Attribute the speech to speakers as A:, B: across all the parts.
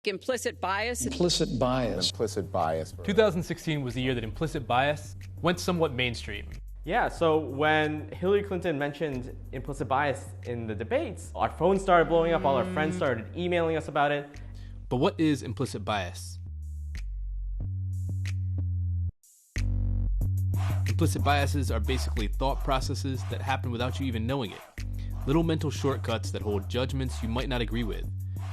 A: Implicit bias.
B: Implicit bias.
C: Implicit bias.
D: 2016 was the year that implicit bias went somewhat mainstream.
E: Yeah, so when Hillary Clinton mentioned implicit bias in the debates, our phones started blowing up, all our friends started emailing us about it.
D: But what is implicit bias? Implicit biases are basically thought processes that happen without you even knowing it. Little mental shortcuts that hold judgments you might not agree with.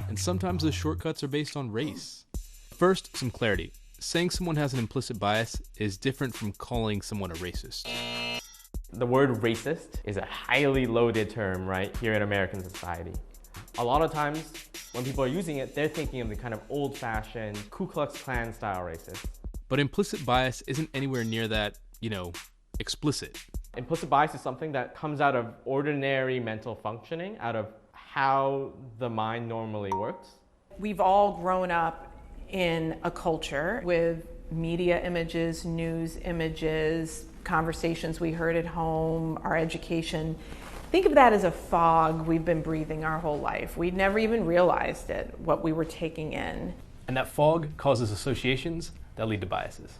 D: And sometimes those shortcuts are based on race. First, some clarity. Saying someone has an implicit bias is different from calling someone a racist.
E: The word racist is a highly loaded term, right, here in American society. A lot of times, when people are using it, they're thinking of the kind of old-fashioned Ku Klux Klan style racist.
D: But implicit bias isn't anywhere near that, explicit.
E: Implicit bias is something that comes out of ordinary mental functioning, out of how the mind normally works.
F: We've all grown up in a culture with media images, news images, conversations we heard at home, our education. Think of that as a fog we've been breathing our whole life. We'd never even realized it, what we were taking in.
D: And that fog causes associations that lead to biases.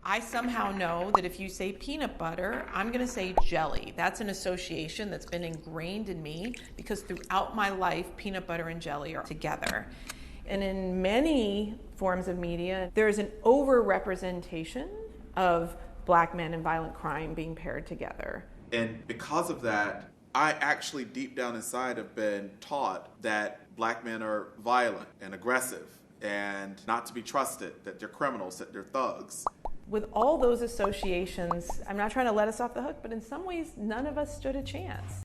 F: I somehow know that if you say peanut butter, I'm going to say jelly. That's an association that's been ingrained in me because throughout my life, peanut butter and jelly are together. And in many forms of media, there is an over-representation of black men and violent crime being paired together.
G: And because of that, I actually deep down inside have been taught that black men are violent and aggressive and not to be trusted, that they're criminals, that they're thugs.
F: With all those associations, I'm not trying to let us off the hook, but in some ways, none of us stood a chance.